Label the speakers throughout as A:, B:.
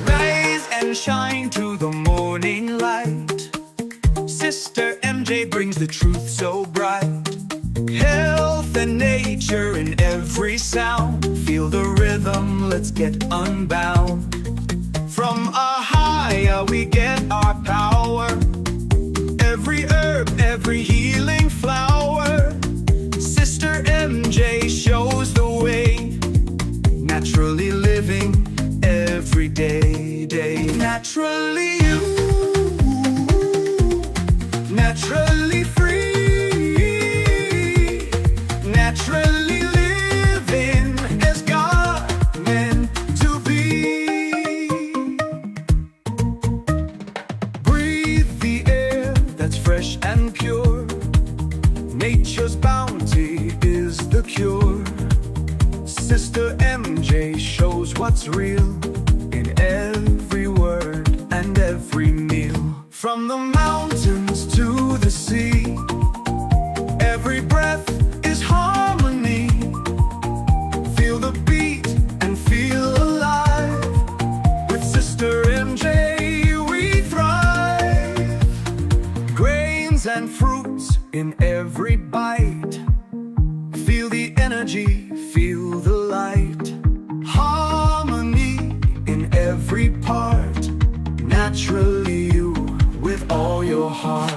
A: Rise and shine to the morning light. Sister MJ brings the truth so bright. Health and nature in every sound. Feel the rhythm, let's get unbound. From a higher we get our power. Every herb, every healing flower. Sister MJ shows the way. Naturally living every day. Naturally you, naturally free, naturally living as God meant to be. Breathe the air that's fresh and pure. Nature's bounty is the cure. Sister MJ shows what's real in every word and every meal. From the mountains to the sea, every breath is harmony. Feel the beat and feel alive. With Sister MJ we thrive. Grains and fruits in every bite. Feel the energy, feel the light. Harmony in every part. Naturally you, with all your heart.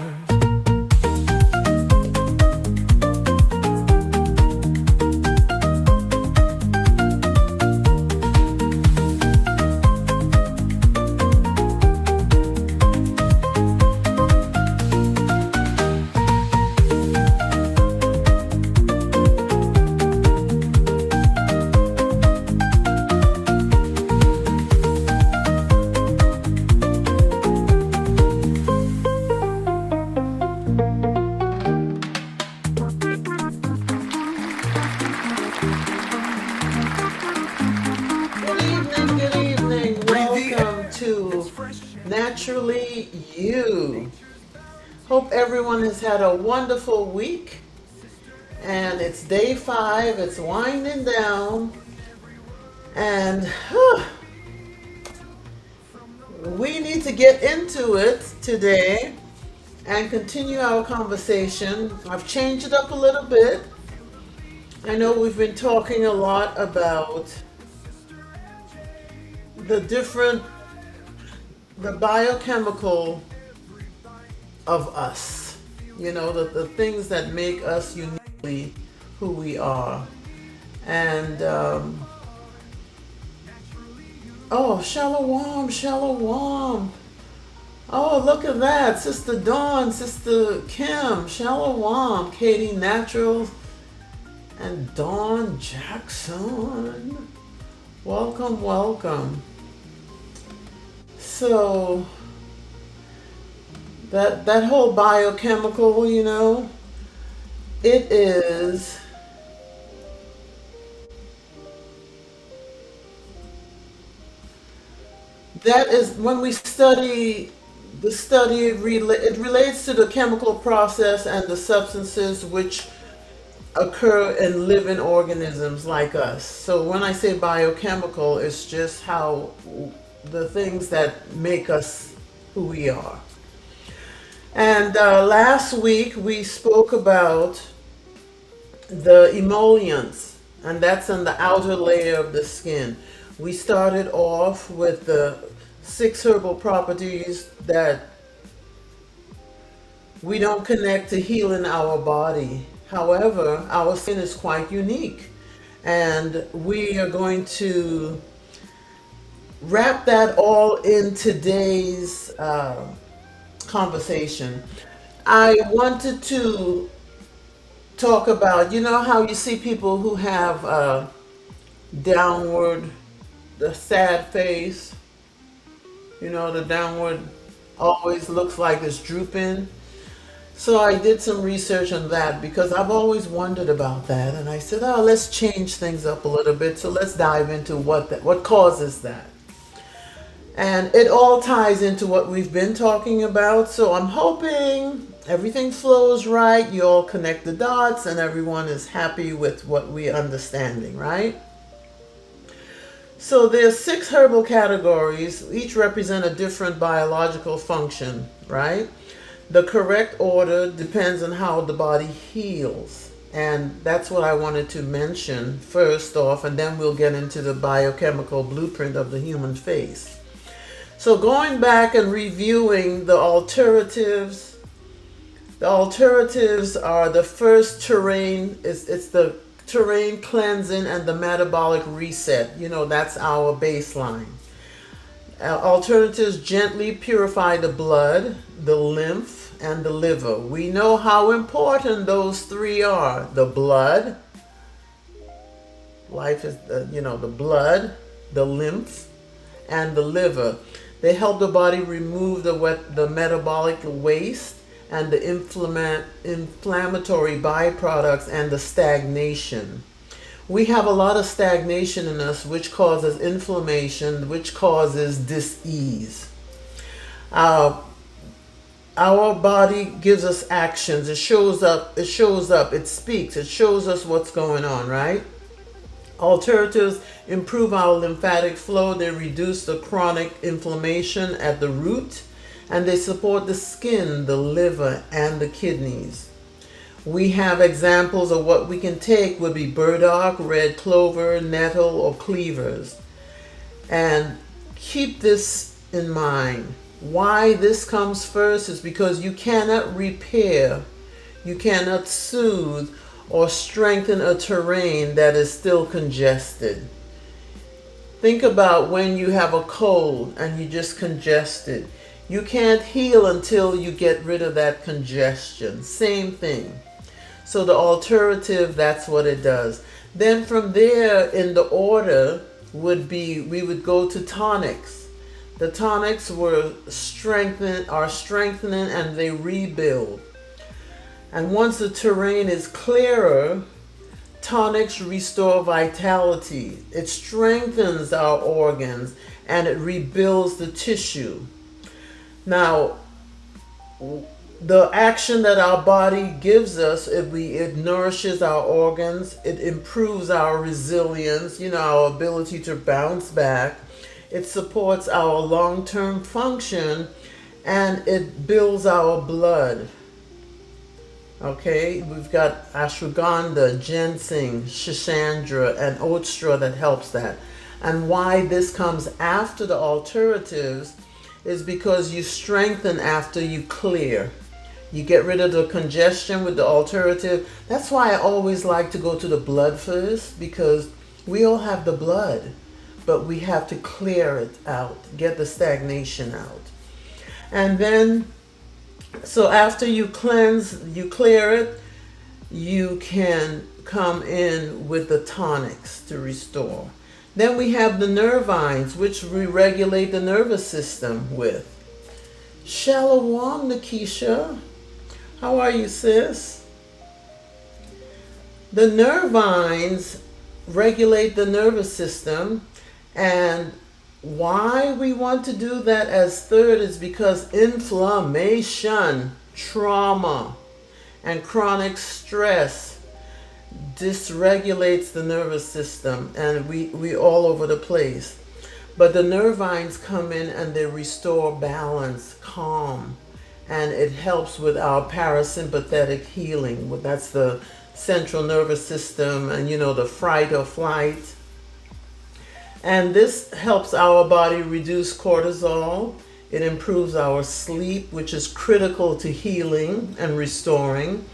B: Good evening. Welcome to Naturally You. Hope everyone has had a wonderful week. And it's day 5, it's winding down. And we need to get into it today and continue our conversation. I've changed it up a little bit. I know we've been talking a lot about the biochemical of us, the things that make us uniquely who we are. And shalom. Oh, look at that. Sister Dawn, Sister Kim, shalom. Katie Naturals and Dawn Jackson. Welcome. So that whole biochemical, it is when we study it relates to the chemical process and the substances which occur in living organisms like us. So when I say biochemical, it's just how the things that make us who we are. And last week we spoke about the emollients, and that's on the outer layer of the skin. We started off with the 6 herbal properties that we don't connect to healing our body. However, our skin is quite unique, and we are going to wrap that all in today's conversation. I wanted to talk about, how you see people who have the sad face, the downward always looks like it's drooping. So I did some research on that because I've always wondered about that, and I said, let's change things up a little bit. So let's dive into what causes that. And it all ties into what we've been talking about. So I'm hoping Everything flows right, you all connect the dots, and everyone is happy with what we're understanding, right? So there's 6 herbal categories, each represent a different biological function, right? The correct order depends on how the body heals. And that's what I wanted to mention first off, and then we'll get into the biochemical blueprint of the human face. So going back and reviewing the alternatives are the first terrain, it's the terrain cleansing and the metabolic reset. You know, that's our baseline. Alternatives gently purify the blood, the lymph, and the liver. We know how important those 3 are. The blood, life is, the blood, the lymph, and the liver. They help the body remove the metabolic waste and the inflammatory byproducts and the stagnation. We have a lot of stagnation in us, which causes inflammation, which causes dis-ease. Our body gives us actions. It shows up, it speaks, it shows us what's going on, right? Alternatives improve our lymphatic flow. They reduce the chronic inflammation at the root, and they support the skin, the liver, and the kidneys. We have examples of what we can take would be burdock, red clover, nettle, or cleavers. And keep this in mind. Why this comes first is because you cannot repair, you cannot soothe, or strengthen a terrain that is still congested. Think about when you have a cold and you just congested. You can't heal until you get rid of that congestion. Same thing. So the alternative, that's what it does. Then from there, in the order would be, we would go to tonics. The tonics are strengthening and they rebuild. And once the terrain is clearer, tonics restore vitality. It strengthens our organs and it rebuilds the tissue. Now, the action that our body gives us, it nourishes our organs, it improves our resilience, our ability to bounce back. It supports our long-term function, and it builds our blood. Okay, we've got ashwagandha, ginseng, shishandra, and oat straw that helps that. And why this comes after the alternatives is because you strengthen after you clear. You get rid of the congestion with the alternative. That's why I always like to go to the blood first, because we all have the blood, but we have to clear it out, get the stagnation out. And then, so after you cleanse, you clear it, you can come in with the tonics to restore. Then we have the nervines, which we regulate the nervous system with. Shalom, Nikisha. How are you, sis? The nervines regulate the nervous system, and why we want to do that as third is because inflammation, trauma, and chronic stress dysregulates the nervous system, and we all over the place. But the nervines come in and they restore balance, calm, and it helps with our parasympathetic healing. That's the central nervous system, and the fight or flight. And this helps our body reduce cortisol. It improves our sleep, which is critical to healing and restoring.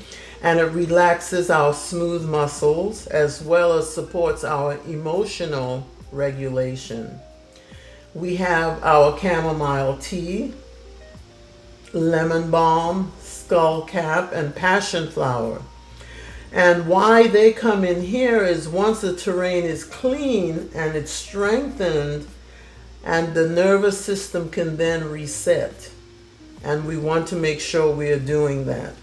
B: And it relaxes our smooth muscles as well as supports our emotional regulation. We have our chamomile tea, lemon balm, skullcap, and passion flower. And why they come in here is once the terrain is clean and it's strengthened, and the nervous system can then reset. And we want to make sure we are doing that.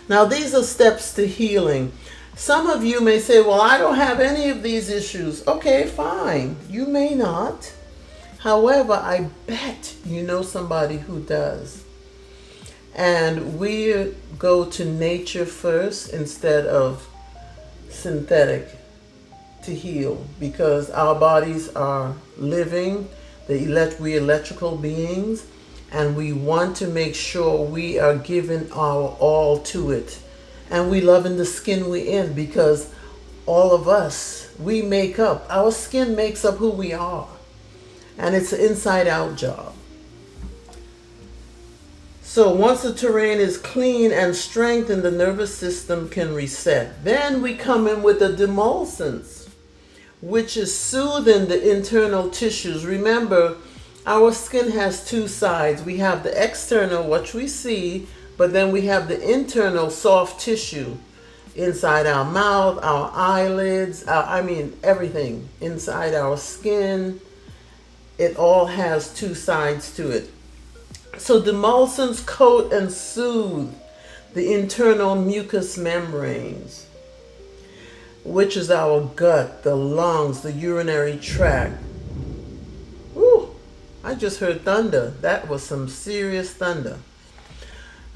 B: Now, these are steps to healing. Some of you may say, well, I don't have any of these issues. Okay, fine. You may not. However, I bet you know somebody who does. And we go to nature first instead of synthetic to heal, because our bodies are living, we electrical beings, and we want to make sure we are giving our all to it. And we love in the skin we're in, because all of us, our skin makes up who we are. And it's an inside out job. So once the terrain is clean and strengthened, the nervous system can reset. Then we come in with the demulcents, which is soothing the internal tissues. Remember, our skin has two sides. We have the external, which we see, but then we have the internal soft tissue inside our mouth, our eyelids, everything inside our skin. It all has two sides to it. So demulcents coat and soothe the internal mucous membranes, which is our gut, the lungs, the urinary tract. Woo! I just heard thunder. That was some serious thunder.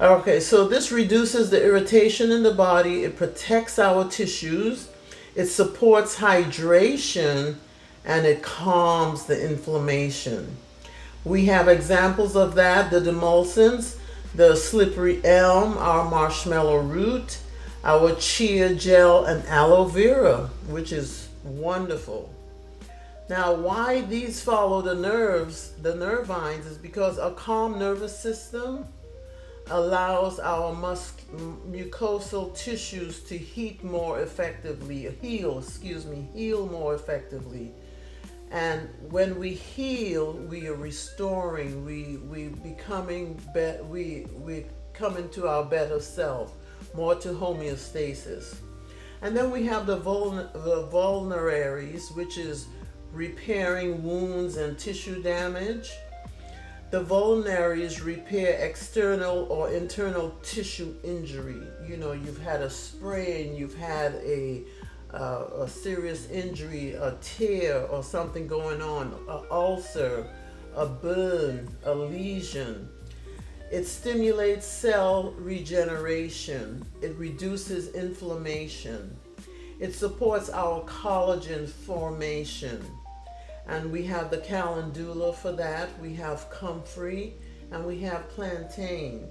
B: Okay, so this reduces the irritation in the body. It protects our tissues. It supports hydration, and it calms the inflammation. We have examples of that: the demulcents, the slippery elm, our marshmallow root, our chia gel, and aloe vera, which is wonderful. Now, why these follow the nervines, is because a calm nervous system allows our mucosal tissues to heal more effectively. And when we heal, we are restoring, we come into our better self, more to homeostasis. And then we have the vulneraries, which is repairing wounds and tissue damage. The vulneraries repair external or internal tissue injury. You've had a sprain, you've had a serious injury, a tear or something going on, an ulcer, a burn, a lesion. It stimulates cell regeneration. It reduces inflammation. It supports our collagen formation. And we have the calendula for that. We have comfrey, and we have plantain.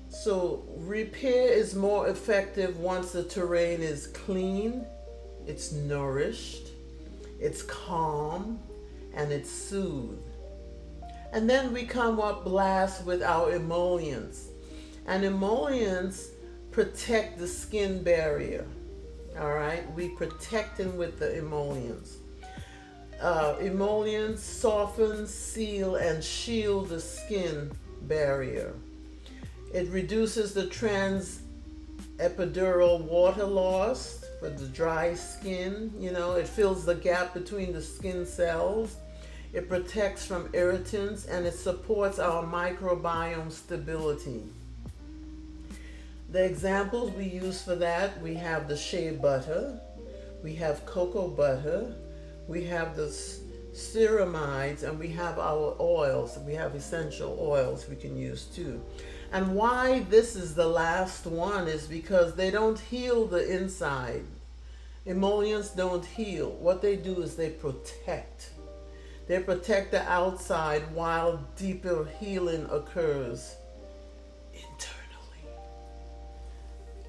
B: So repair is more effective once the terrain is clean, it's nourished, it's calm, and it's soothed. And then we come up last with our emollients. And emollients protect the skin barrier. All right, we protect them with the emollients. Emollients soften, seal, and shield the skin barrier. It reduces the transepidural water loss for the dry skin. It fills the gap between the skin cells. It protects from irritants, and it supports our microbiome stability. The examples we use for that, we have the shea butter, we have cocoa butter, we have the ceramides, and we have our oils. We have essential oils we can use too. And why this is the last one is because they don't heal the inside. Emollients don't heal. What they do is they protect. They protect the outside while deeper healing occurs internally.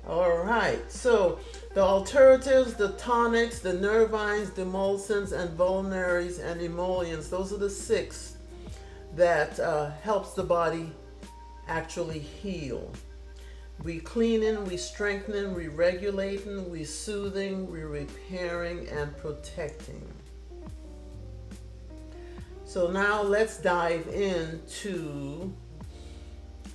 B: All right, so the alternatives, the tonics, the nervines, demulcents, and vulneraries, and emollients, those are the 6 that helps the body actually heal. We cleaning, we strengthening, we regulating, we soothing, we repairing, and protecting. So now let's dive into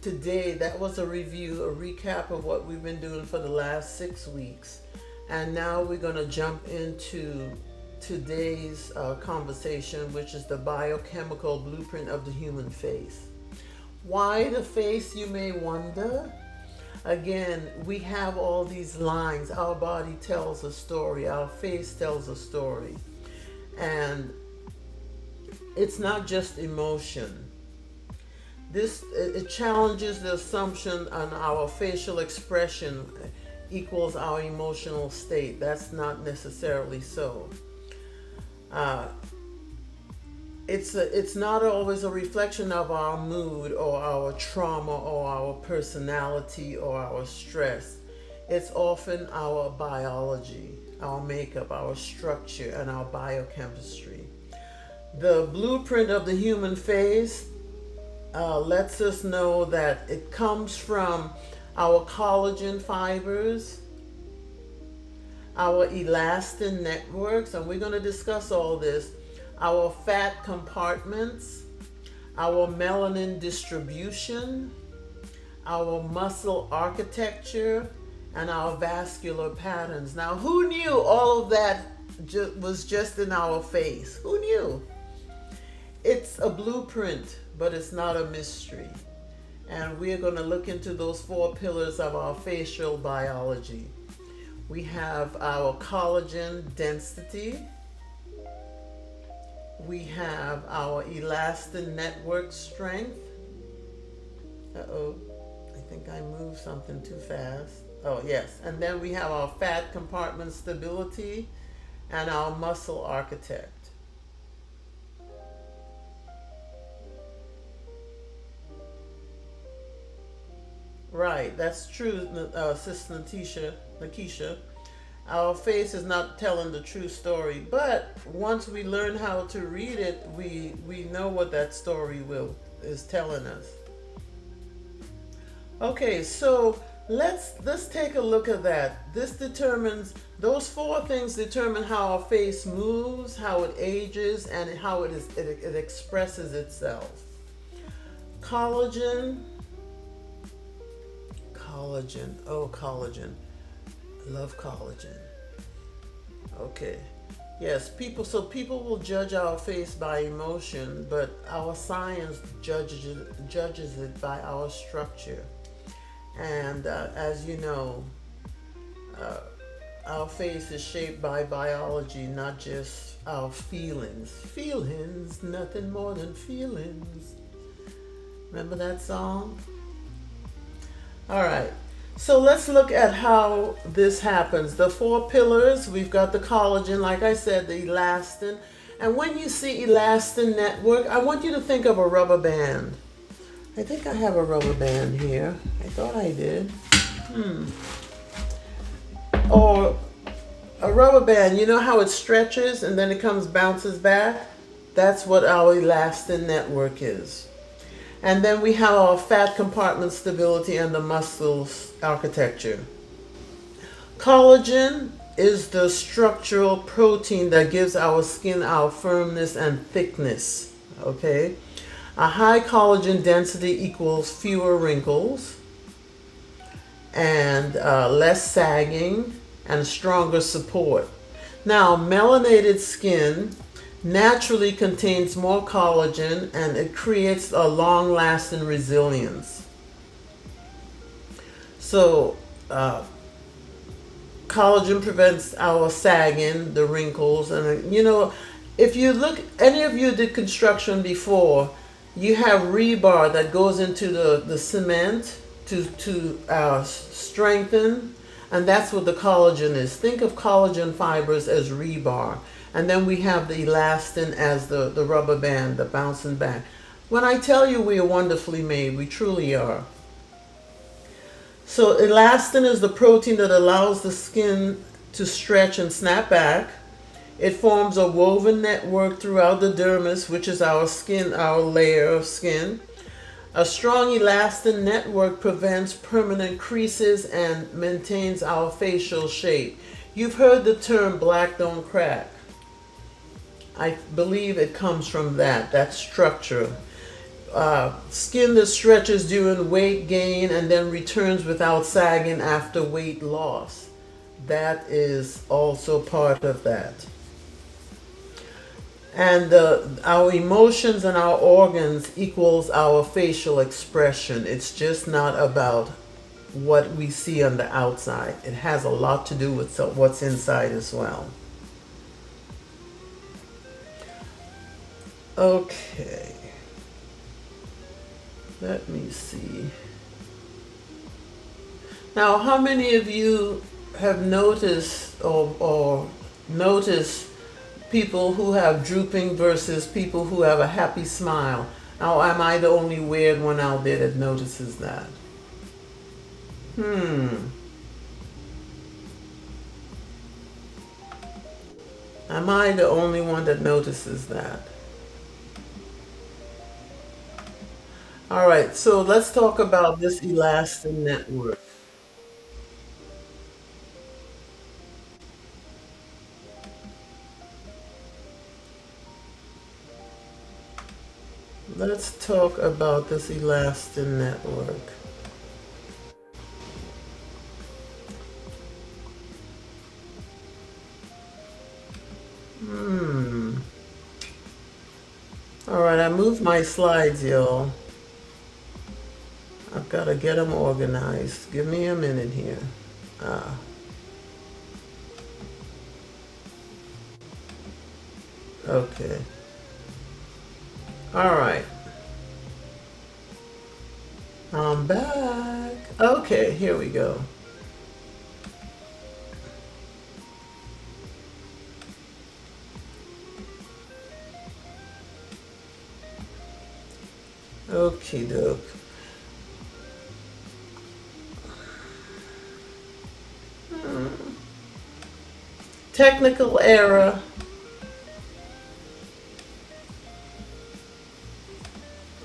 B: today. That was a review, a recap of what we've been doing for the last 6 weeks. And now we're going to jump into today's conversation, which is the biochemical blueprint of the human face. Why the face, you may wonder? Again, we have all these lines. Our body tells a story. Our face tells a story. And it's not just emotion. It challenges the assumption on our facial expression equals our emotional state. That's not necessarily so. Uh, it's not always a reflection of our mood or our trauma or our personality or our stress. It's often our biology, our makeup, our structure, and our biochemistry. The blueprint of the human face lets us know that it comes from our collagen fibers, our elastin networks, and we're going to discuss all this, our fat compartments, our melanin distribution, our muscle architecture, and our vascular patterns. Now, who knew all of that was just in our face? Who knew? It's a blueprint, but it's not a mystery. And we're going to look into those 4 pillars of our facial biology. We have our collagen density. We have our elastin network strength. Uh-oh, I think I moved something too fast. Oh, yes. And then we have our fat compartment stability and our muscle architect. Right, that's true, Sister Nakisha. Our face is not telling the true story, but once we learn how to read it, we know what that story is telling us. Okay, so let's take a look at that. Those 4 things determine how our face moves, how it ages, and how it expresses itself. Collagen. Oh, collagen. I love collagen. Okay. Yes, people will judge our face by emotion, but our science judges it by our structure. And as you know, our face is shaped by biology, not just our feelings. Feelings, nothing more than feelings. Remember that song? All right, so let's look at how this happens. The 4 pillars, we've got the collagen, like I said, the elastin. And when you see elastin network, I want you to think of a rubber band. I think I have a rubber band here. I thought I did. Or a rubber band, you know how it stretches and then it bounces back? That's what our elastin network is. And then we have our fat compartment stability and the muscles architecture. Collagen is the structural protein that gives our skin our firmness and thickness. Okay? A high collagen density equals fewer wrinkles and less sagging and stronger support. Now, melanated skin naturally contains more collagen and it creates a long-lasting resilience. So, collagen prevents our sagging, the wrinkles, and if you look, any of you did construction before, you have rebar that goes into the cement to strengthen, and that's what the collagen is. Think of collagen fibers as rebar. And then we have the elastin as the rubber band, the bouncing back. When I tell you we are wonderfully made, we truly are. So elastin is the protein that allows the skin to stretch and snap back. It forms a woven network throughout the dermis, which is our skin, our layer of skin. A strong elastin network prevents permanent creases and maintains our facial shape. You've heard the term black don't crack. I believe it comes from that structure. Skin that stretches during weight gain and then returns without sagging after weight loss. That is also part of that. And our emotions and our organs equals our facial expression. It's just not about what we see on the outside. It has a lot to do with what's inside as well. Okay. Let me see. Now, how many of you have noticed or noticed people who have drooping versus people who have a happy smile? Now, am I the only weird one out there that notices that? Hmm. Am I the only one that notices that? All right, so let's talk about this elastin network. Let's talk about this elastin network. Hmm. All right, I moved my slides, y'all. I've got to get them organized. Give me a minute here. Ah, okay. All right. I'm back. Okay, here we go. Okie doke. Technical error.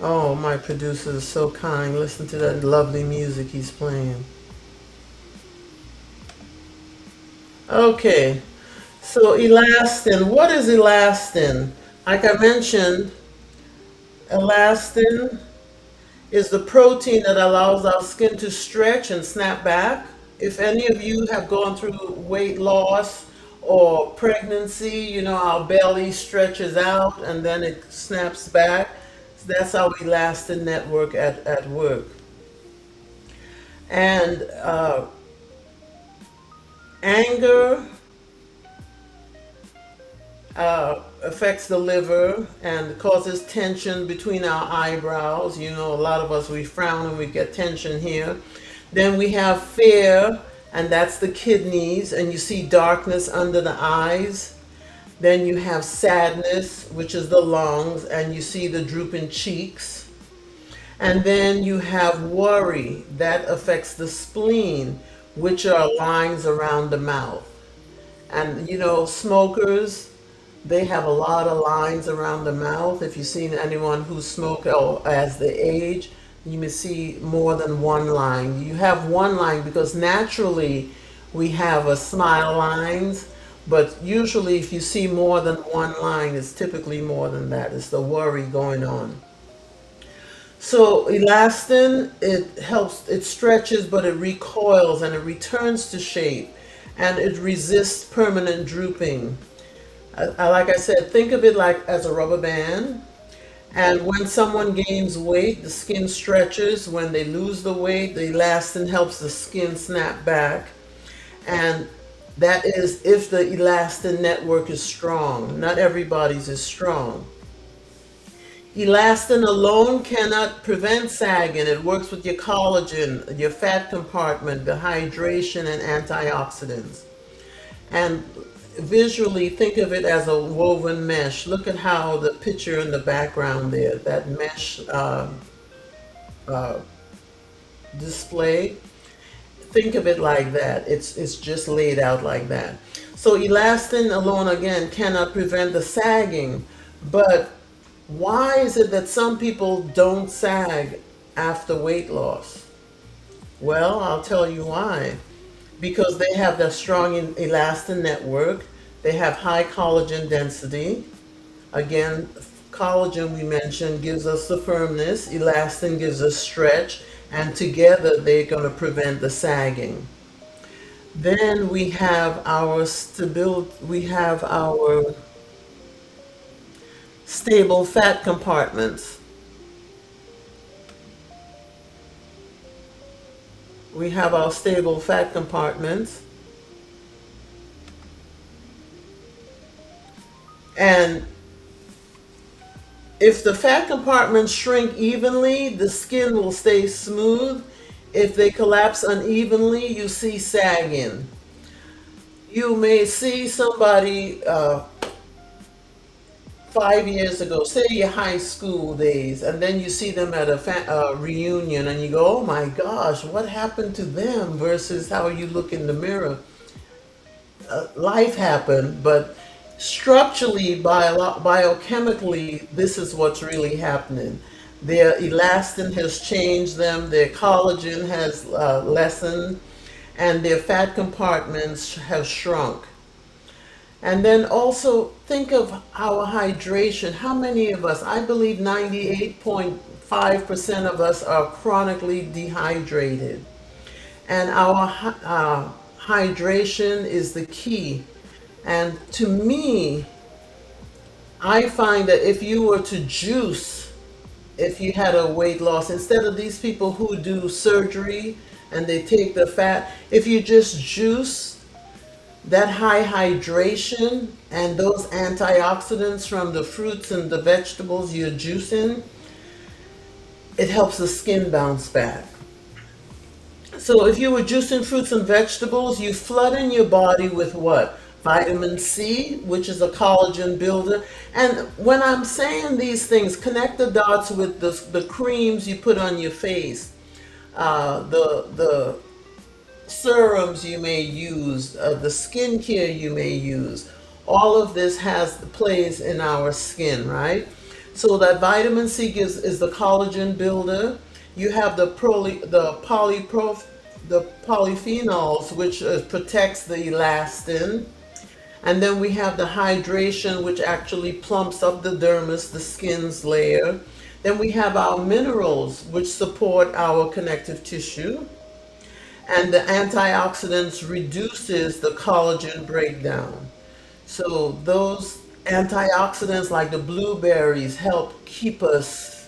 B: Oh, my producer is so kind. Listen to that lovely music he's playing. Okay, so elastin. What is elastin? Like I mentioned, elastin is the protein that allows our skin to stretch and snap back. If any of you have gone through weight loss or pregnancy, you know, our belly stretches out and then it snaps back. So that's our elastin network at work. And anger affects the liver and causes tension between our eyebrows. You know, a lot of us, we frown and we get tension here. Then we have fear, and that's the kidneys, and you see darkness under the eyes. Then you have sadness, which is the lungs, and you see the drooping cheeks. And then you have worry, that affects the spleen, which are lines around the mouth. And you know, smokers, they have a lot of lines around the mouth. If you've seen anyone who smoked or as they age, you may see more than one line. You have one line because naturally we have a smile lines, but usually if you see more than one line, it's typically more than that. It's the worry going on. So elastin, it helps, it stretches, but it recoils and it returns to shape and it resists permanent drooping. Like I said, think of it like as a rubber band. And when someone gains weight, the skin stretches. When they lose the weight, the elastin helps the skin snap back. And that is if the elastin network is strong. Not everybody's is strong. Elastin alone cannot prevent sagging. It works with your collagen, your fat compartment, the hydration, and antioxidants. And visually, think of it as a woven mesh. Look at how the picture in the background there, that mesh uh, display. Think of it like that. It's just laid out like that. So elastin alone again cannot prevent the sagging, but why is it that some people don't sag after weight loss? Well, I'll tell you why. Because they have that strong elastin network, they have high collagen density. Again, collagen we mentioned gives us the firmness, elastin gives us stretch, and together they're going to prevent the sagging. Then we have our stable fat compartments. We have our stable fat compartments. And If the fat compartments shrink evenly, the skin will stay smooth. If they collapse unevenly, you see sagging. You may see somebody 5 years ago, say your high school days, and then you see them at a reunion and you go, oh my gosh, what happened to them versus how you look in the mirror? Life happened, but structurally, biochemically, this is what's really happening. Their elastin has changed them, their collagen has lessened, and their fat compartments have shrunk. And then also think of our hydration. How many of us, I believe 98.5% of us are chronically dehydrated. And our hydration is the key. And to me, I find that if you were to juice, if you had a weight loss, instead of these people who do surgery and they take the fat, if you just juice, that high hydration and those antioxidants from the fruits and the vegetables you're juicing, it helps the skin bounce back. So if you were juicing fruits and vegetables, you flood in your body with what? Vitamin C, which is a collagen builder. And when I'm saying these things, connect the dots with the creams you put on your face, the serums you may use, the skincare you may use. All of this plays in our skin, right? So that vitamin C is the collagen builder. You have the polyphenols, which protects the elastin. And then we have the hydration, which actually plumps up the dermis, the skin's layer. Then we have our minerals, which support our connective tissue. And the antioxidants reduces the collagen breakdown. So those antioxidants like the blueberries help keep us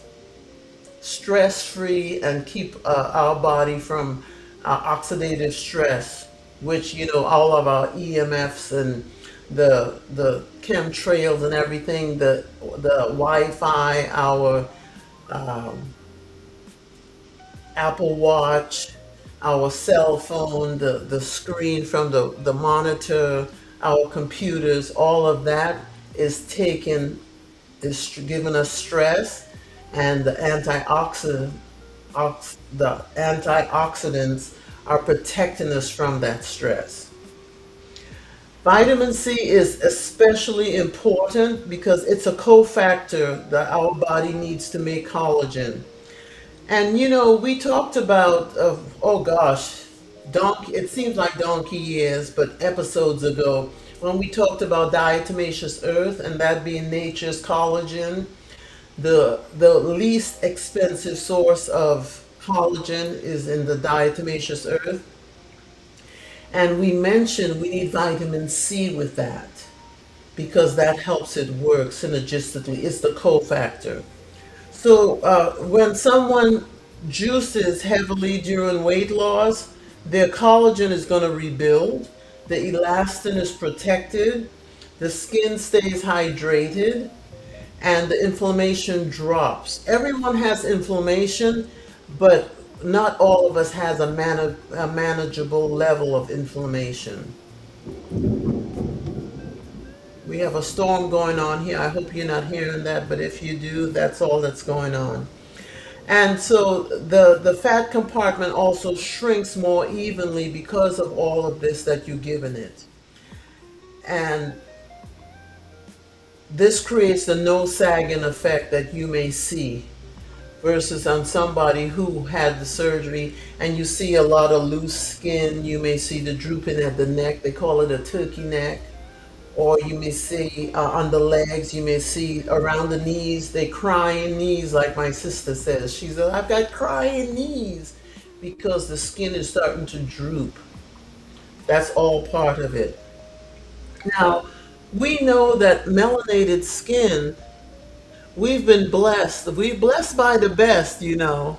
B: stress-free and keep our body from oxidative stress, which, all of our EMFs and the chemtrails and everything, the Wi-Fi, our Apple Watch, our cell phone, the screen from the monitor, our computers, all of that is giving us stress, and the antioxidants are protecting us from that stress. Vitamin C is especially important because it's a cofactor that our body needs to make collagen. And we talked about, oh gosh, it seems like donkey years, but episodes ago, when we talked about diatomaceous earth and that being nature's collagen, the least expensive source of collagen is in the diatomaceous earth. And we mentioned we need vitamin C with that because that helps it work synergistically. It's the cofactor. So when someone juices heavily during weight loss, their collagen is going to rebuild, the elastin is protected, the skin stays hydrated, and the inflammation drops. Everyone has inflammation, but not all of us has a manageable level of inflammation. We have a storm going on here. I hope you're not hearing that, but if you do, that's all that's going on. And so the fat compartment also shrinks more evenly because of all of this that you've given it. And this creates the no sagging effect that you may see versus on somebody who had the surgery and you see a lot of loose skin. You may see the drooping at the neck. They call it a turkey neck. Or you may see on the legs, you may see around the knees, they crying knees, like my sister says. She said, I've got crying knees because the skin is starting to droop. That's all part of it. Now, we know that melanated skin, we've been blessed. We're blessed by the best, We're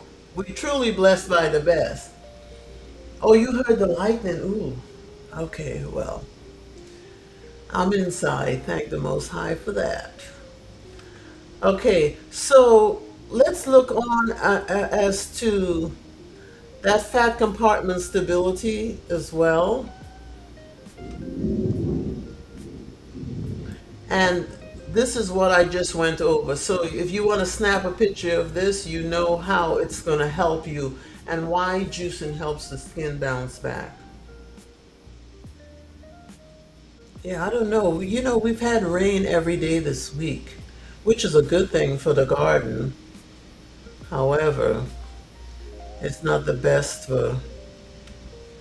B: truly blessed by the best. Oh, you heard the lightning? Ooh, okay, well. I'm inside. Thank the Most High for that. Okay, so let's look on as to that fat compartment stability as well. And this is what I just went over. So if you want to snap a picture of this, you know how it's going to help you and why juicing helps the skin bounce back. Yeah, I don't know. We've had rain every day this week, which is a good thing for the garden. However, it's not the best for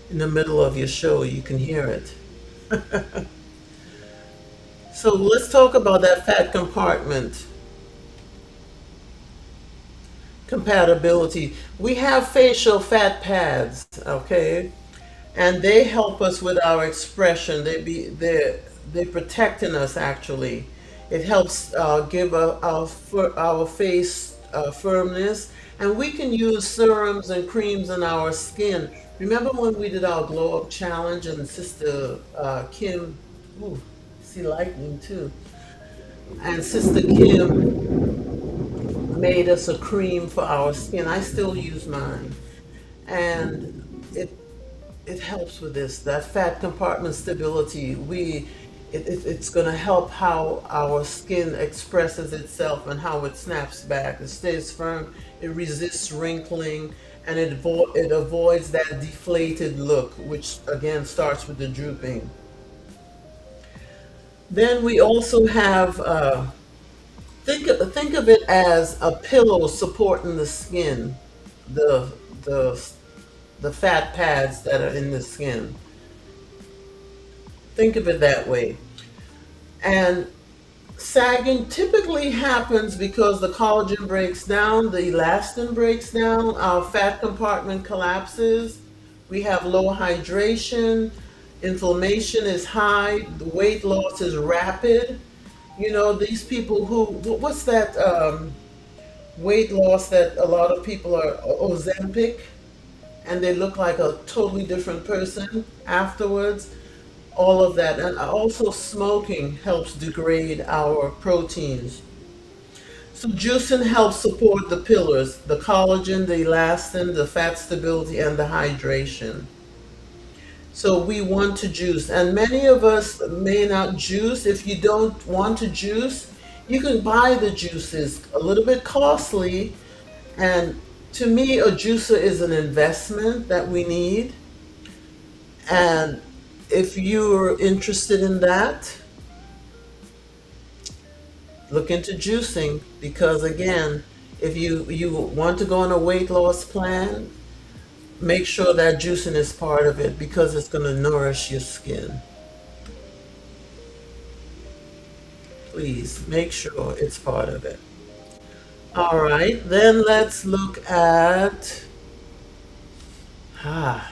B: in the middle of your show, you can hear it. So let's talk about that fat compartment compatibility. We have facial fat pads, okay? And they help us with our expression. They're protecting us actually. It helps give our face firmness, and we can use serums and creams on our skin. Remember when we did our glow up challenge and Sister Kim, ooh, see lightning too, and Sister Kim made us a cream for our skin. I still use mine, and it helps with this that fat compartment stability. It's going to help how our skin expresses itself and how it snaps back. It stays firm. It resists wrinkling, and it avoids that deflated look, which again starts with the drooping. Then we also have think of it as a pillow supporting the skin, the the the fat pads that are in the skin. Think of it that way. And sagging typically happens because the collagen breaks down, the elastin breaks down, our fat compartment collapses, we have low hydration, inflammation is high, the weight loss is rapid. These people what's that weight loss that a lot of people are Ozempic, and they look like a totally different person afterwards. All of that. And also, smoking helps degrade our proteins. So, juicing helps support the pillars: the collagen, the elastin, the fat stability, and the hydration. So, we want to juice. And many of us may not juice. If you don't want to juice, you can buy the juices, a little bit costly. And to me, a juicer is an investment that we need. And if you're interested in that, look into juicing because again, if you want to go on a weight loss plan, make sure that juicing is part of it because it's going to nourish your skin. Please make sure it's part of it. All right, then let's look at ah,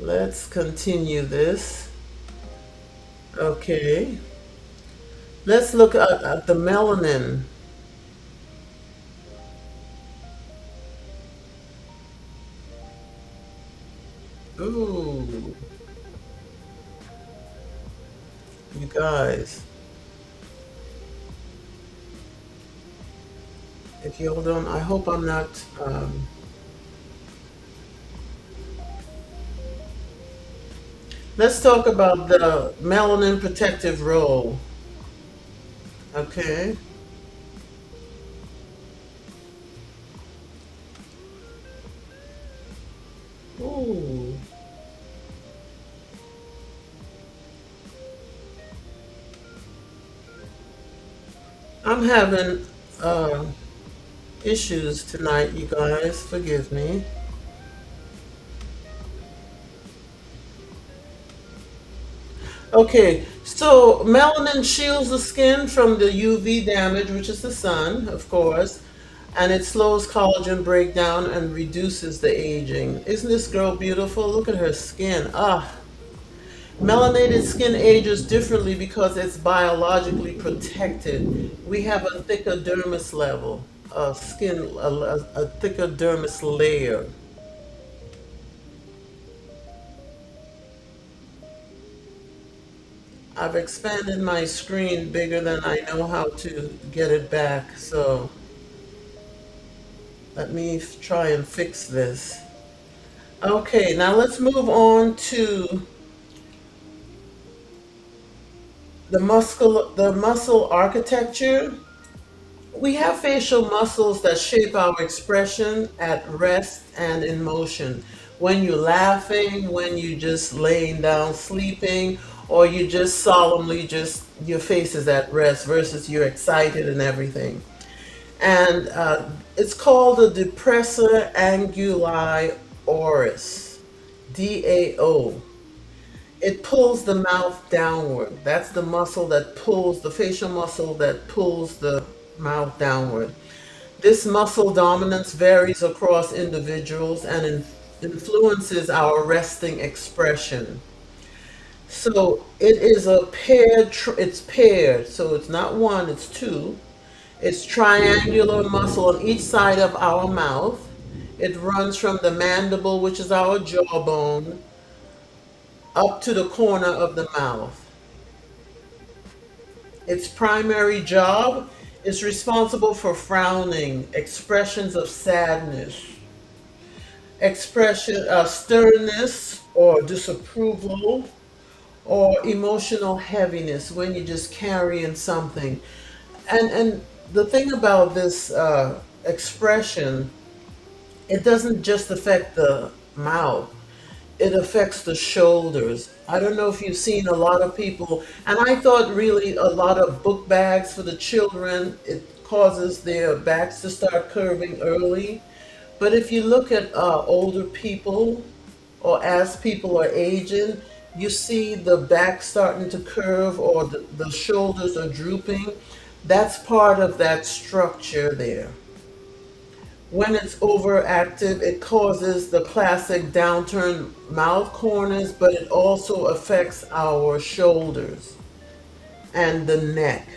B: let's continue this. Okay. Let's look at the melanin. Ooh, you guys, if you hold on, I hope I'm not. Let's talk about the melanin protective role. Okay. Ooh, I'm having issues tonight, you guys. Forgive me. Okay, so melanin shields the skin from the UV damage, which is the sun, of course, and it slows collagen breakdown and reduces the aging. Isn't this girl beautiful? Look at her skin. Ah, melanated skin ages differently because it's biologically protected. We have a thicker dermis level, a skin, a thicker dermis layer. I've expanded my screen bigger than I know how to get it back. So let me try and fix this. Okay, now let's move on to the muscle architecture. We have facial muscles that shape our expression at rest and in motion. When you're laughing, when you just laying down sleeping, or you just solemnly just your face is at rest versus you're excited and everything. And it's called the depressor anguli oris, DAO. It pulls the mouth downward. That's the muscle that pulls, the facial muscle that pulls the mouth downward. This muscle dominance varies across individuals and influences our resting expression. So it is a it's paired. So it's not one, it's two. It's triangular muscle on each side of our mouth. It runs from the mandible, which is our jawbone, up to the corner of the mouth. Its primary job is responsible for frowning, expressions of sadness, sternness or disapproval, or emotional heaviness when you're just carrying something. And the thing about this expression, it doesn't just affect the mouth, it affects the shoulders. I don't know if you've seen a lot of people, and I thought really a lot of book bags for the children, it causes their backs to start curving early. But if you look at older people, or as people are aging, you see the back starting to curve or the shoulders are drooping. That's part of that structure there. When it's overactive, it causes the classic downturn mouth corners, but it also affects our shoulders and the neck.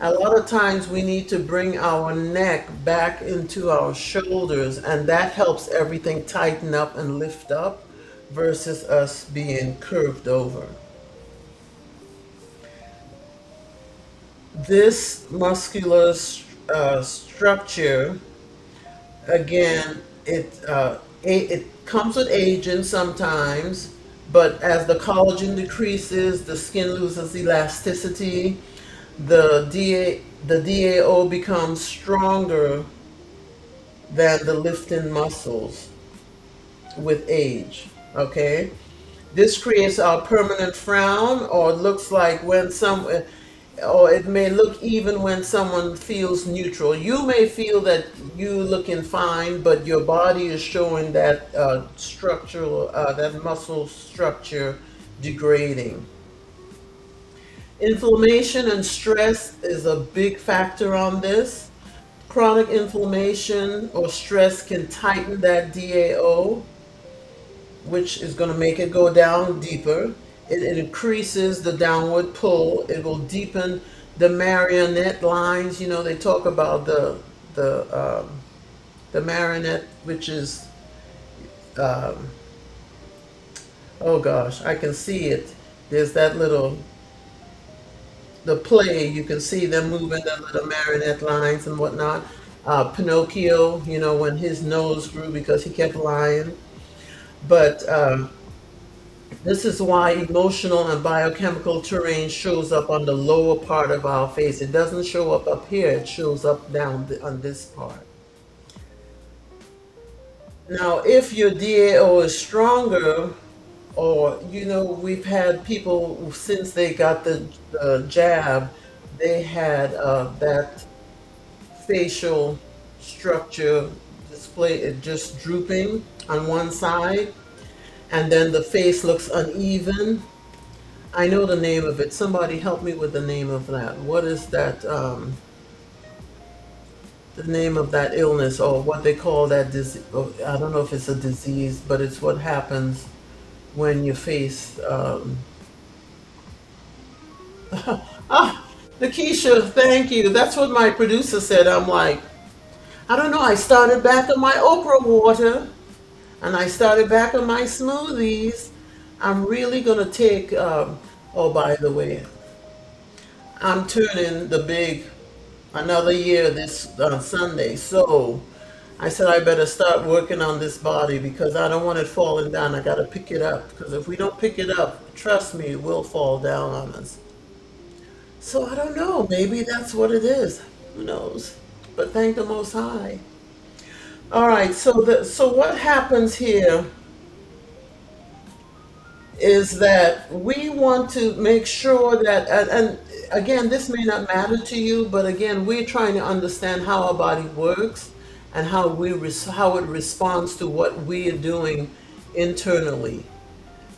B: A lot of times we need to bring our neck back into our shoulders, and that helps everything tighten up and lift up versus us being curved over. This muscular structure, again, it comes with aging sometimes, but as the collagen decreases, the skin loses elasticity, the DAO becomes stronger than the lifting muscles with age. Okay, this creates a permanent frown, or it looks like when or it may look even when someone feels neutral. You may feel that you looking fine, but your body is showing that that muscle structure degrading. Inflammation and stress is a big factor on this. Chronic inflammation or stress can tighten that DAO, which is going to make it go down deeper. It increases the downward pull. It will deepen the marionette lines. You know, they talk about the marionette, which is um, oh gosh, I can see it. There's that little the play. You can see them moving the little marionette lines and whatnot. Pinocchio, you know, when his nose grew because he kept lying. But this is why emotional and biochemical terrain shows up on the lower part of our face. It doesn't show up here, it shows up on this part. Now, if your DAO is stronger, or, you know, we've had people since they got the jab, they had that facial structure display, it just drooping on one side, and then the face looks uneven. I know the name of it. Somebody help me with the name of that. What is that? The name of that illness, or what they call that disease? I don't know if it's a disease, but it's what happens when your face. Ah, Lakeisha, thank you. That's what my producer said. I'm like, I don't know. I started back on my Oprah water, and I started back on my smoothies. I'm really gonna take. Oh, by the way, I'm turning the big another year this Sunday. So I said I better start working on this body because I don't want it falling down. I got to pick it up because if we don't pick it up, trust me, it will fall down on us. So I don't know. Maybe that's what it is. Who knows? But thank the Most High. All right. So what happens here is that we want to make sure that, and again, this may not matter to you, but again, we're trying to understand how our body works and how it responds to what we are doing internally.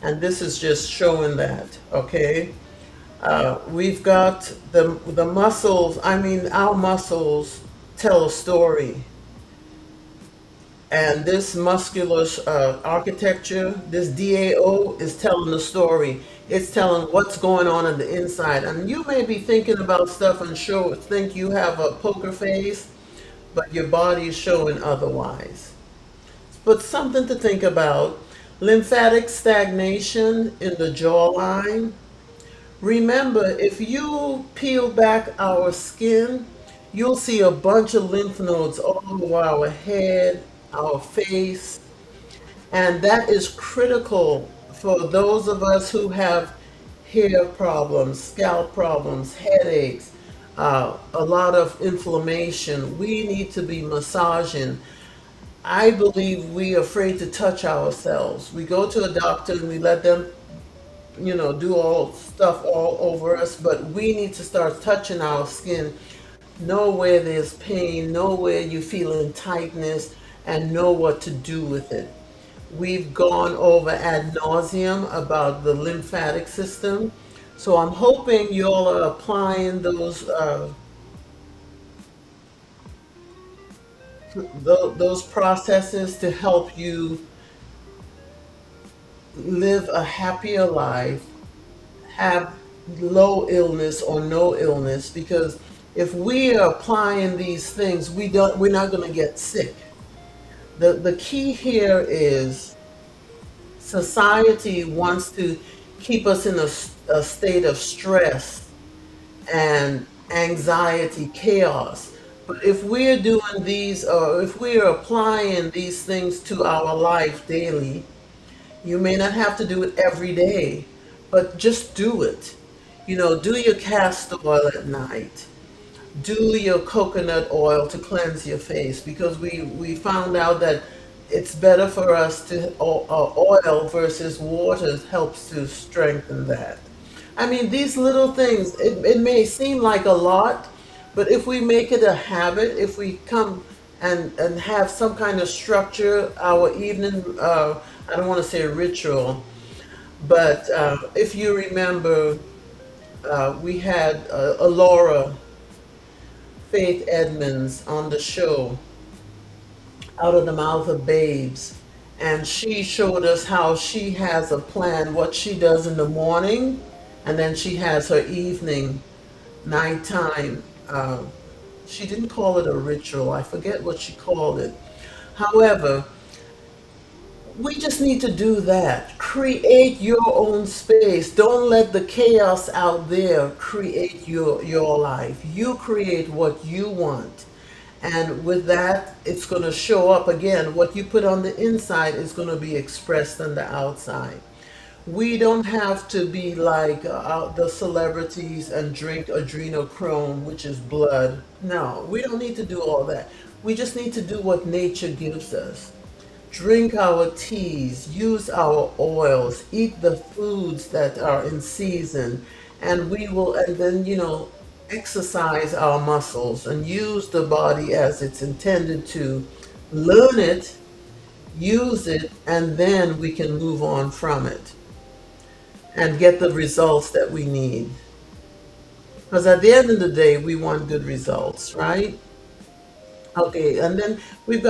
B: And this is just showing that, okay? We've got the muscles. I mean, our muscles tell a story. And this muscular architecture, this DAO, is telling the story. It's telling what's going on the inside. And you may be thinking about stuff and think you have a poker face, but your body is showing otherwise. But something to think about: lymphatic stagnation in the jawline. Remember, if you peel back our skin, you'll see a bunch of lymph nodes all over our head, our face, and that is critical for those of us who have hair problems, scalp problems, headaches, a lot of inflammation. We need to be massaging. I believe we are afraid to touch ourselves. We go to a doctor and we let them, do all stuff all over us, but we need to start touching our skin, know where there's pain, know where you're feeling tightness, and know what to do with it. We've gone over ad nauseum about the lymphatic system. So I'm hoping you all are applying those processes to help you live a happier life, have low illness or no illness, because if we are applying these things, we're not going to get sick. The key here is society wants to keep us in a state of stress and anxiety, chaos. But if we're doing these, or if we're applying these things to our life daily, you may not have to do it every day, but just do it. Do your castor oil at night. Do your coconut oil to cleanse your face, because we found out that it's better for us to oil versus water helps to strengthen that. I mean, these little things, it may seem like a lot, but if we make it a habit, if we come and have some kind of structure, our evening, I don't want to say ritual, but if you remember, we had Laura Faith Edmonds on the show, Out of the Mouth of Babes. And she showed us how she has a plan, what she does in the morning, and then she has her evening, nighttime. She didn't call it a ritual. I forget what she called it. However, we just need to do that. Create your own space. Don't let the chaos out there create your life. You create what you want. And with that, it's going to show up again. What you put on the inside is going to be expressed on the outside. We don't have to be like the celebrities and drink adrenochrome, which is blood. No, we don't need to do all that. We just need to do what nature gives us. Drink our teas, use our oils, eat the foods that are in season, and then, exercise our muscles and use the body as it's intended to. Learn it, use it, and then we can move on from it and get the results that we need. Because at the end of the day, we want good results, right? Okay, and then we've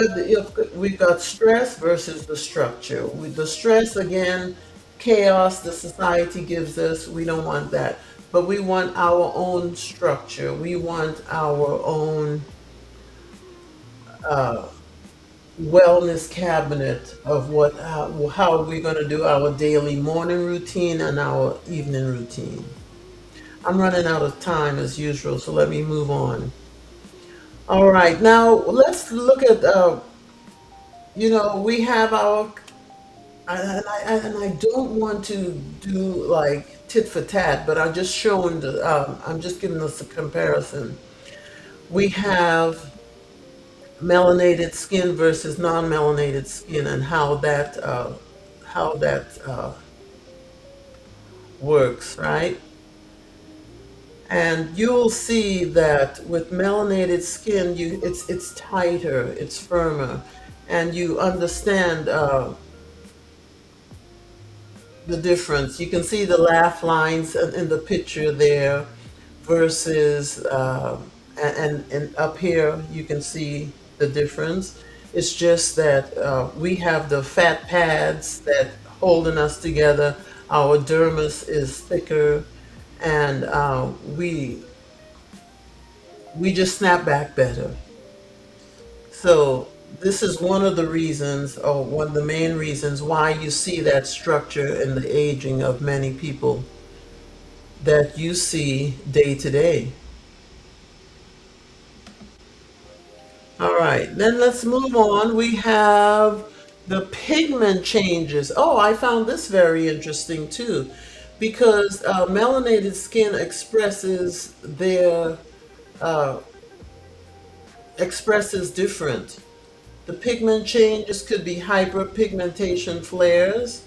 B: got stress versus the structure. With the stress again, chaos the society gives us, we don't want that. But we want our own structure. We want our own uh, wellness cabinet of how we're going to do our daily morning routine and our evening routine. I'm running out of time as usual, so let me move on. All right, now let's look at, we have our, and I don't want to do like tit for tat, but I'm just showing I'm just giving us a comparison. We have melanated skin versus non-melanated skin and how that works, right? And you'll see that with melanated skin, it's tighter, it's firmer, and you understand the difference. You can see the laugh lines in the picture there versus and up here you can see the difference. It's just that we have the fat pads that holding us together. Our dermis is thicker, and we just snap back better. So this is one of the reasons, or one of the main reasons, why you see that structure in the aging of many people that you see day to day. All right, then let's move on. We have the pigment changes. Oh, I found this very interesting too, because melanated skin uh, expresses different. The pigment changes could be hyperpigmentation flares.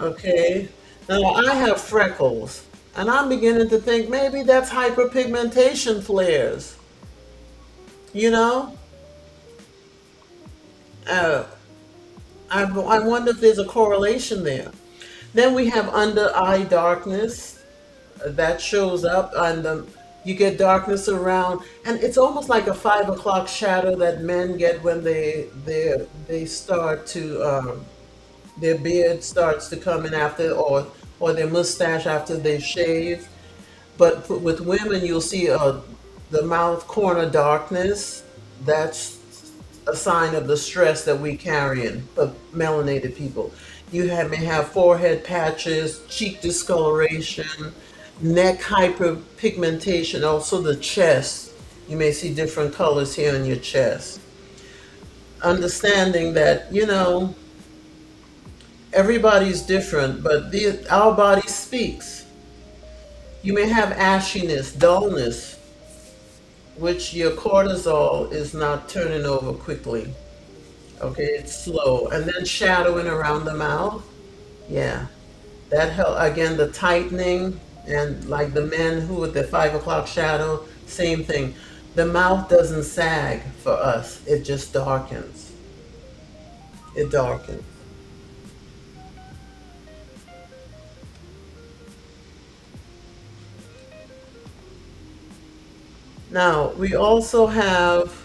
B: Okay, now I have freckles, and I'm beginning to think maybe that's hyperpigmentation flares. You know, uh, I wonder if there's a correlation there. Then we have under eye darkness that shows up, and you get darkness around, and it's almost like a 5 o'clock shadow that men get when they start to their beard starts to come in after, or their mustache after they shave. But with women, you'll see the mouth corner darkness. That's a sign of the stress that we carrying for melanated people. May have forehead patches, cheek discoloration, neck hyperpigmentation, also the chest. You may see different colors here on your chest. Understanding that, everybody's different, but our body speaks. You may have ashiness, dullness, which your cortisol is not turning over quickly. Okay, it's slow. And then shadowing around the mouth. Yeah, that help again, the tightening, and like the men who with the 5 o'clock shadow, same thing. The mouth doesn't sag for us, it just darkens. It darkens. Now, we also have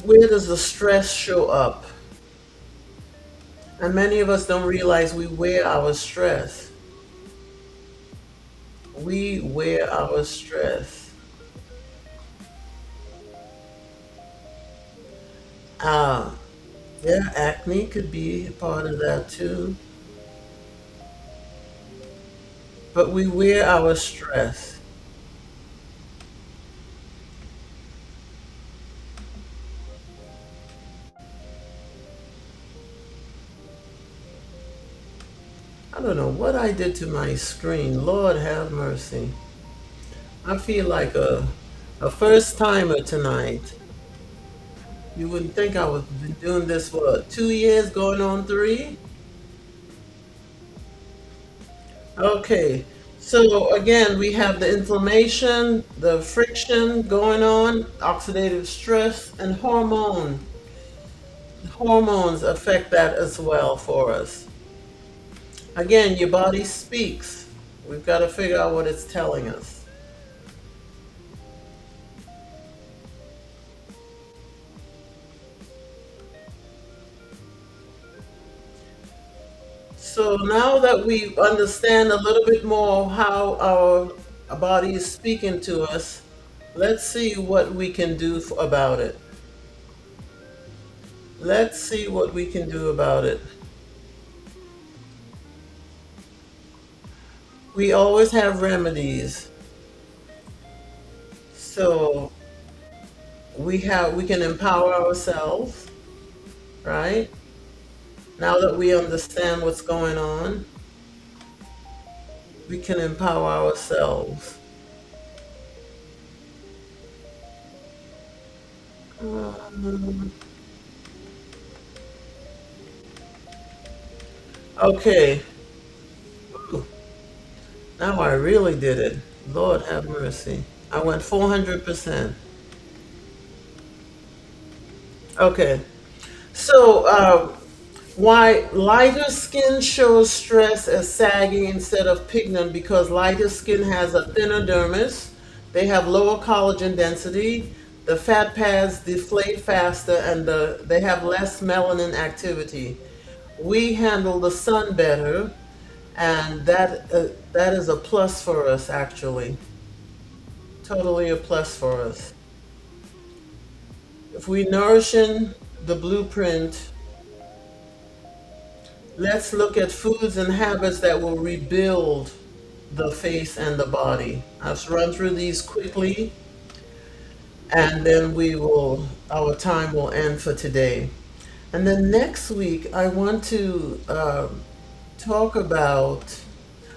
B: where does the stress show up? And many of us don't realize we wear our stress. We wear our stress. Uh, yeah, acne could be a part of that too. But we wear our stress. I don't know what I did to my screen. Lord have mercy. I feel like a first timer tonight. You wouldn't think I was been doing this for 2 years, going on three. Okay, so again, we have the inflammation, the friction going on, oxidative stress, and hormones affect that as well for us. Again, your body speaks. We've got to figure out what it's telling us. So now that we understand a little bit more how our body is speaking to us, let's see what we can do about it. Let's see what we can do about it. We always have remedies. So we can empower ourselves, right? Now that we understand what's going on, we can empower ourselves. Um, okay. Ooh, now I really did it. Lord have mercy. I went 400%. Okay. So, why lighter skin shows stress as sagging instead of pigment? Because lighter skin has a thinner dermis, they have lower collagen density, the fat pads deflate faster, and they have less melanin activity. We handle the sun better, and that is a plus for us actually. Totally a plus for us. If we nourish in the blueprint, let's look at foods and habits that will rebuild the face and the body. I'll just run through these quickly and then our time will end for today. And then next week, I want to talk about,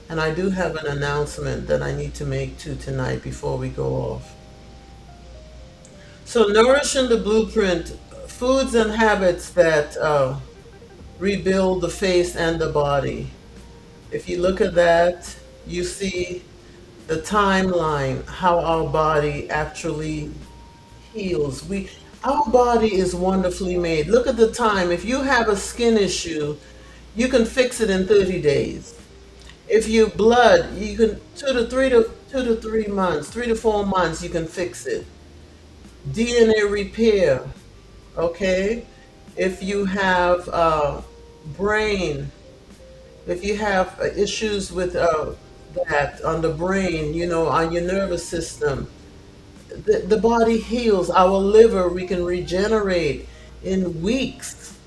B: and I do have an announcement that I need to make too tonight before we go off. So, nourishing the blueprint, foods and habits that rebuild the face and the body. If you look at that, you see the timeline, how our body actually heals. Our body is wonderfully made. Look at the time. If you have a skin issue, you can fix it in 30 days. If you blood, you can 2 to 3 months, 3 to 4 months, you can fix it. DNA repair, okay? If you have brain, if you have issues with that on the brain, on your nervous system, the body heals. Our liver, we can regenerate in weeks.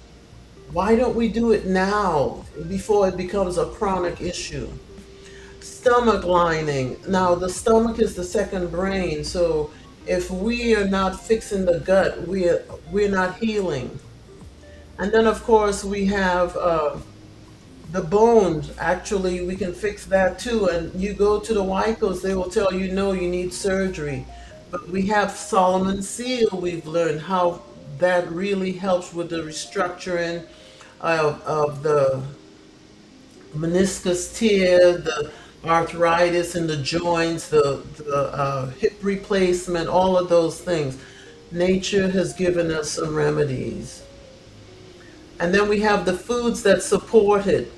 B: Why don't we do it now before it becomes a chronic issue? Stomach lining. Now, the stomach is the second brain, so if we are not fixing the gut, we're not healing. And then, of course, we have the bones. Actually, we can fix that too. And you go to the Wycos, they will tell you, no, you need surgery. But we have Solomon seal. We've learned how that really helps with the restructuring of the meniscus tear, the arthritis in the joints, the hip replacement, all of those things. Nature has given us some remedies. And then we have the foods that support it.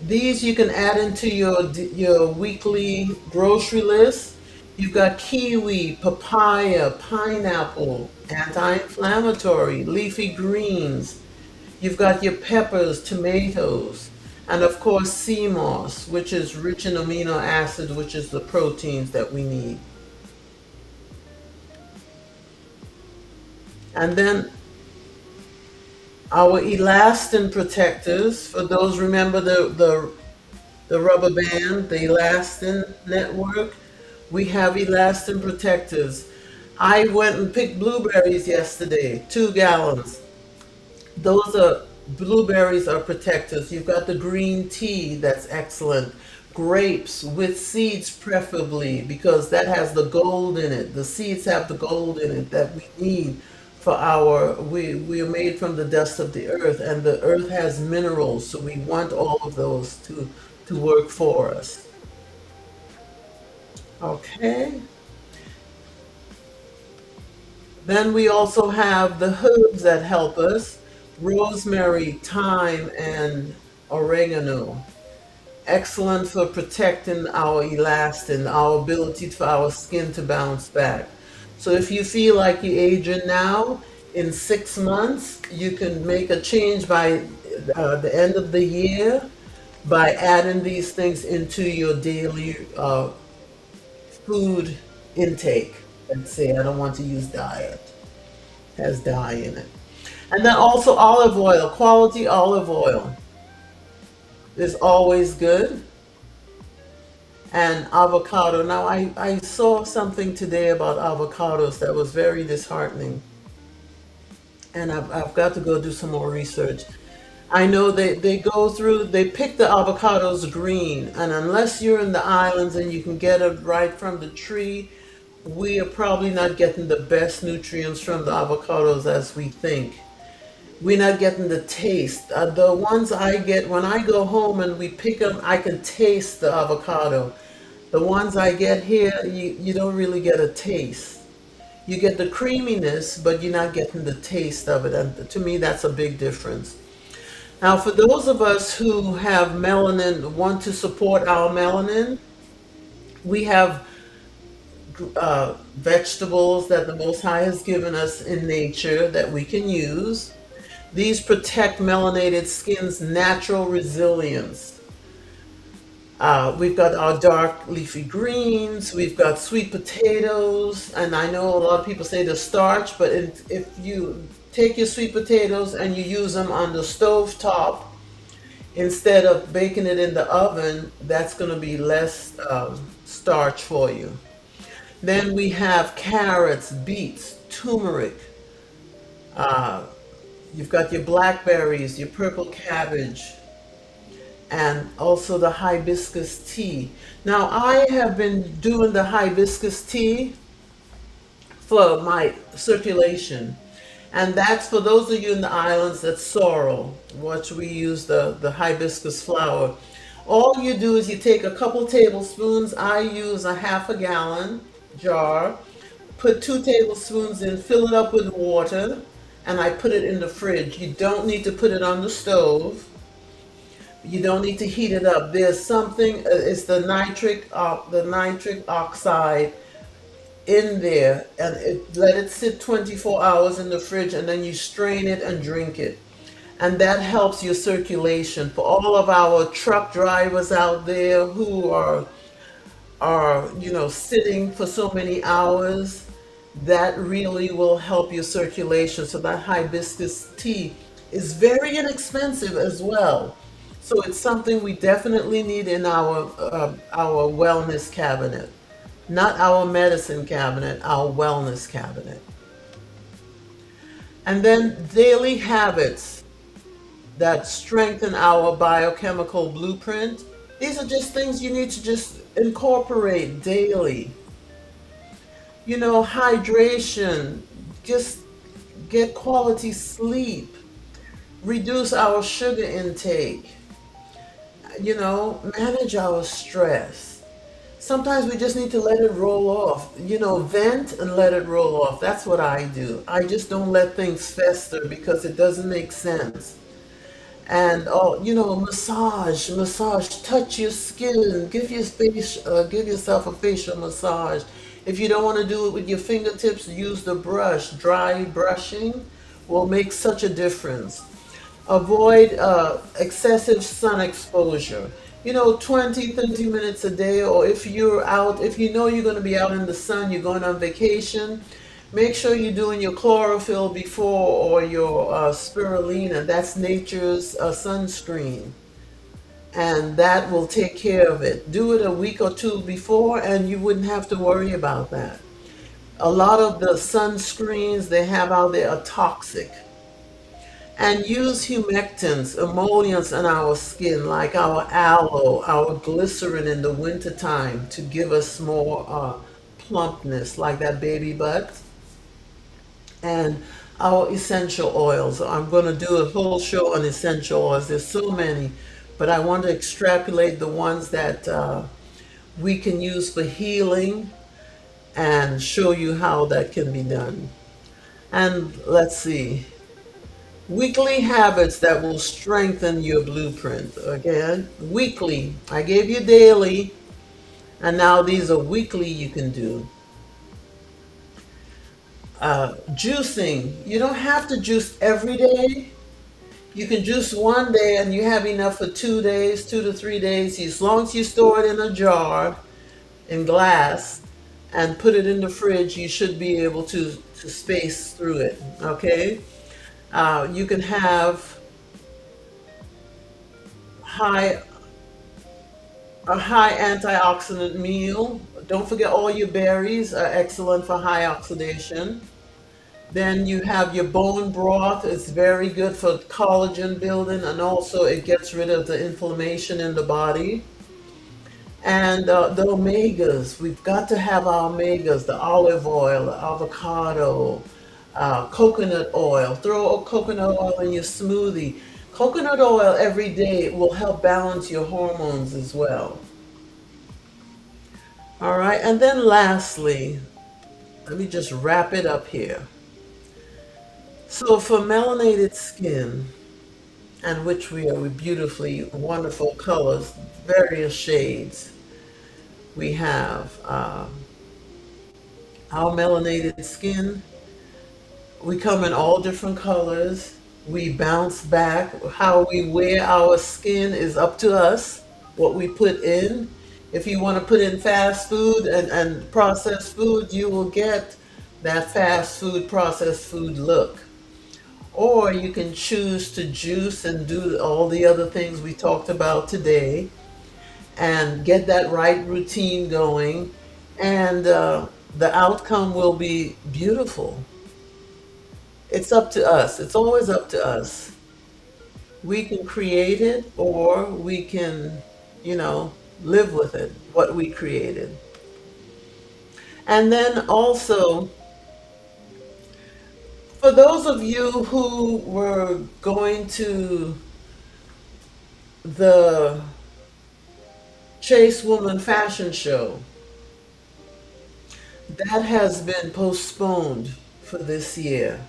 B: These you can add into your weekly grocery list. You've got kiwi, papaya, pineapple, anti-inflammatory, leafy greens. You've got your peppers, tomatoes, and of course sea moss, which is rich in amino acids, which is the proteins that we need. And then our elastin protectors, for those remember the rubber band, the elastin network, we have elastin protectors. I went and picked blueberries yesterday, 2 gallons. Those are blueberries are protectors. You've got the green tea, that's excellent. Grapes with seeds preferably, because that has the gold in it. The seeds have the gold in it that we need for we are made from the dust of the earth, and the earth has minerals, so we want all of those to work for us. Okay. Then we also have the herbs that help us: rosemary, thyme, and oregano. Excellent for protecting our elastin, our ability for our skin to bounce back. So if you feel like you're aging now, in 6 months, you can make a change by the end of the year by adding these things into your daily food intake. Let's say, I don't want to use diet, has dye in it. And then also olive oil, quality olive oil is always good. and avocado. Now, I saw something today about avocados that was very disheartening, and I've got to go do some more research. I know they go through, they pick the avocados green, and unless you're in the islands and you can get it right from the tree, we are probably not getting the best nutrients from the avocados as we think. We're not getting the taste. The ones I get when I go home and we pick them, I can taste the avocado. The ones I get here, you don't really get a taste. You get the creaminess, but you're not getting the taste of it. And to me, that's a big difference. Now, for those of us who have melanin, want to support our melanin, we have vegetables that the Most High has given us in nature that we can use. These protect melanated skin's natural resilience. We've got our dark leafy greens, we've got sweet potatoes, and I know a lot of people say the starch, but if you take your sweet potatoes and you use them on the stove top instead of baking it in the oven, that's going to be less starch for you. Then we have carrots, beets, turmeric. Uh, you've got your blackberries, your purple cabbage, and also the hibiscus tea. Now, I have been doing the hibiscus tea for my circulation. And that's for those of you in the islands, that's sorrel, which we use the hibiscus flower. All you do is you take a couple tablespoons. I use a half a gallon jar, put 2 tablespoons in, fill it up with water, and I put it in the fridge. You don't need to put it on the stove. You don't need to heat it up. There's something, it's the nitric oxide in there, and let it sit 24 hours in the fridge, and then you strain it and drink it. And that helps your circulation. For all of our truck drivers out there who are sitting for so many hours, that really will help your circulation. So that hibiscus tea is very inexpensive as well. So it's something we definitely need in our wellness cabinet. Not our medicine cabinet, our wellness cabinet. And then daily habits that strengthen our biochemical blueprint. These are just things you need to just incorporate daily. Hydration, just get quality sleep, reduce our sugar intake, manage our stress. Sometimes we just need to let it roll off, vent and let it roll off. That's what I do. I just don't let things fester because it doesn't make sense. And massage, touch your skin, give yourself a facial massage. If you don't want to do it with your fingertips, use the brush. Dry brushing will make such a difference. Avoid excessive sun exposure. 20, 30 minutes a day, or if if you know you're going to be out in the sun, you're going on vacation, make sure you're doing your chlorophyll before, or your spirulina. That's nature's sunscreen. And that will take care of it. Do it a week or two before, and you wouldn't have to worry about that. A lot of the sunscreens they have out there are toxic. And use humectants, emollients in our skin, like our aloe, our glycerin in the wintertime to give us more plumpness, like that baby butt. And our essential oils. I'm going to do a whole show on essential oils. There's so many, but I want to extrapolate the ones that we can use for healing and show you how that can be done. And let's see. Weekly habits that will strengthen your blueprint. Again, weekly. I gave you daily, and now these are weekly you can do. Juicing. You don't have to juice every day. You can juice one day and you have enough for 2 days, 2 to 3 days. As long as you store it in a jar, in glass, and put it in the fridge, you should be able to space through it. Okay? You can have high a high antioxidant meal. Don't forget all your berries are excellent for high oxidation. Then you have your bone broth. It's very good for collagen building, and also it gets rid of the inflammation in the body. And the omegas, we've got to have our omegas, the olive oil, the avocado, coconut oil. Throw a coconut oil in your smoothie. Coconut oil every day will help balance your hormones as well. All right, and then lastly, let me just wrap it up here. So for melanated skin, and which we are with beautifully wonderful colors, various shades, we have our melanated skin. We come in all different colors. We bounce back. How we wear our skin is up to us, what we put in. If you want to put in fast food and processed food, you will get that fast food, processed food look. Or you can choose to juice and do all the other things we talked about today and get that right routine going. And the outcome will be beautiful. It's up to us. It's always up to us. We can create it or we can, you know, live with it, what we created. And then also, for those of you who were going to the Chase Woman fashion show, that has been postponed for this year.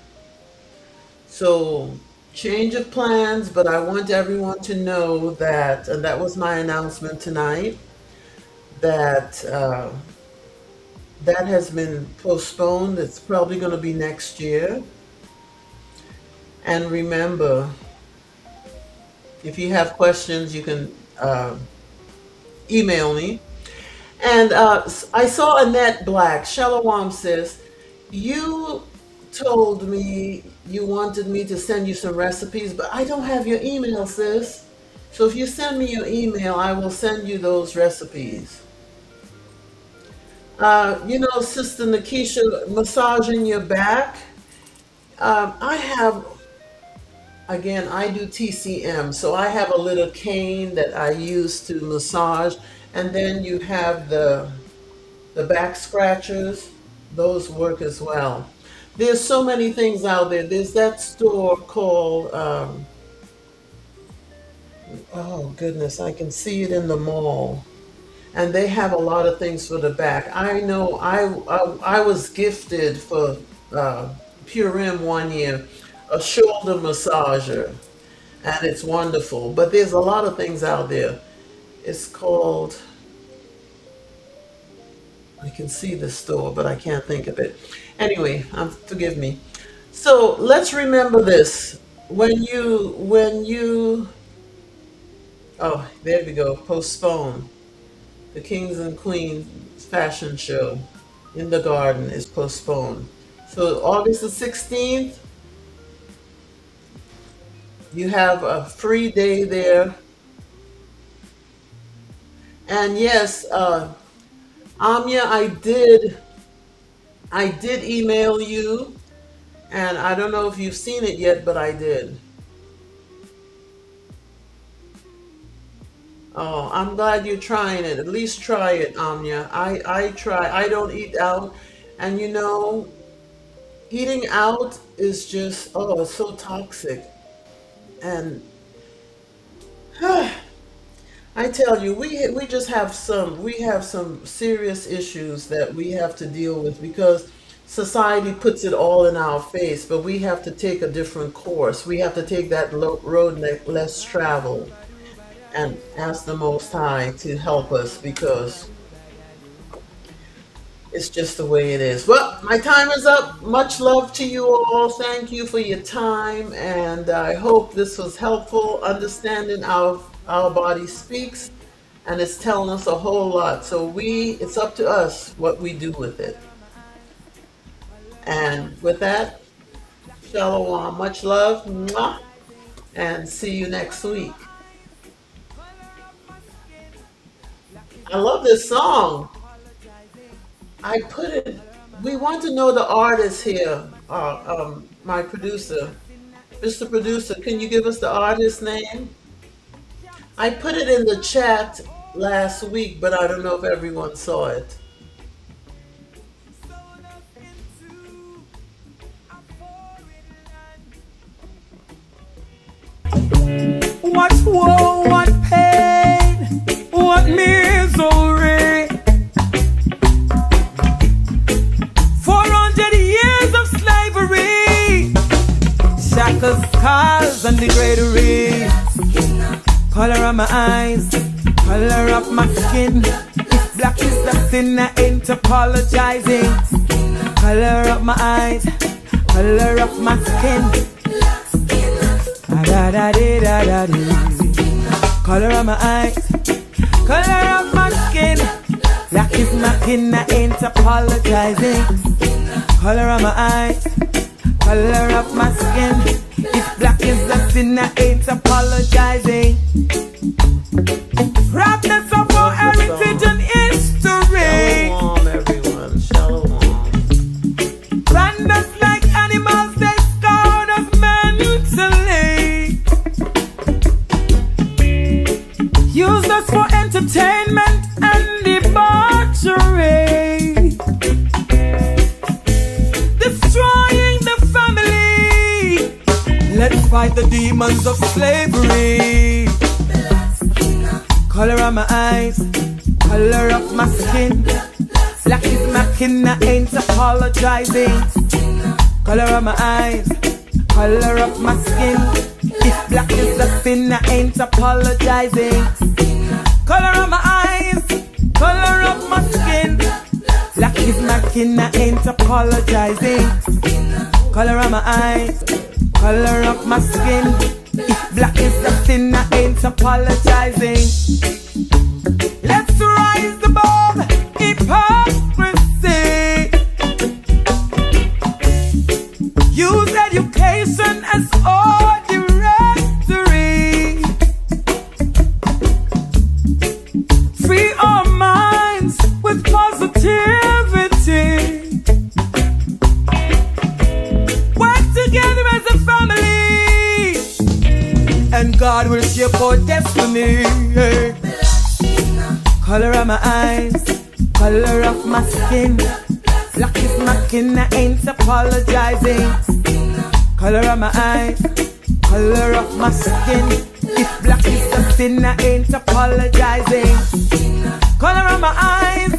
B: So, change of plans, but I want everyone to know that, and that was my announcement tonight, that that has been postponed. It's probably going to be next year. And remember, if you have questions, you can email me. And I saw Annette Black. Shalom says, you told me you wanted me to send you some recipes, but I don't have your email, sis. So if you send me your email, I will send you those recipes. Sister Nakisha, massaging your back. I have, again, I do TCM, so I have a little cane that I use to massage, and then you have the back scratchers. Those work as well. There's so many things out there. There's that store called, oh goodness, I can see it in the mall. And they have a lot of things for the back. I know I was gifted for Purim one year a shoulder massager, and it's wonderful. But there's a lot of things out there. It's called, I can see the store, but I can't think of it. Anyway, forgive me. So let's remember this. When you, oh, there we go, postpone. The Kings and Queens fashion show in the garden is postponed. So August the 16th, you have a free day there. And yes, Amya, I did email you, and I don't know if you've seen it yet, but I did. Oh, I'm glad you're trying it. At least try it, Amya. I try. I don't eat out, and eating out is just, oh, it's so toxic. And I tell you, we just have some serious issues that we have to deal with because society puts it all in our face, but we have to take a different course. We have to take that road less traveled and ask the Most High to help us because it's just the way it is. Well, my time is up. Much love to you all. Thank you for your time, and I hope this was helpful. Understanding our body speaks, and it's telling us a whole lot. So it's up to us what we do with it. And with that, shalom. Much love, mwah, and see you next week. I love this song. I put it. We want to know the artist here. My producer, Mr. Producer, can you give us the artist name? I put it in the chat last week, but I don't know if everyone saw it.
C: What woe, what pain, what misery. 400 years of slavery, shackles, scars, and degrading. Color of my eyes, color of my skin. If black is the sin, I ain't apologizing. Color of my eyes, color of my skin. Da da da da da da. Color of my eyes, color of my skin. Black is my kin, I ain't apologizing. Color of my eyes, color of my skin. If black is the sin, I ain't apologizing. Proudness of our heritage and history.
B: Shalom, everyone. Shalom.
C: Brand us like animals, they scour us mentally. Use us for entertainment and debauchery. Destroying the family. Let's fight the demons of slavery. Color of my eyes, color of my skin. Black is my kin, I ain't apologizing. Color of my eyes, color of my skin. If black is the sin, I ain't apologizing. Color of my eyes, color of my skin. Black is my kin, I ain't apologizing. Color of my eyes, color of my skin. If black is the sin, I ain't apologizing. Let's rise above hypocrisy. Use education as our directory. Free our minds with positivity. Work together as a family, and God will shape our destiny. Color of my eyes, color of my skin. Black is my kin, I ain't apologizing. Color of my eyes, color of my skin. If black is the sin, I ain't apologizing. Color of my eyes,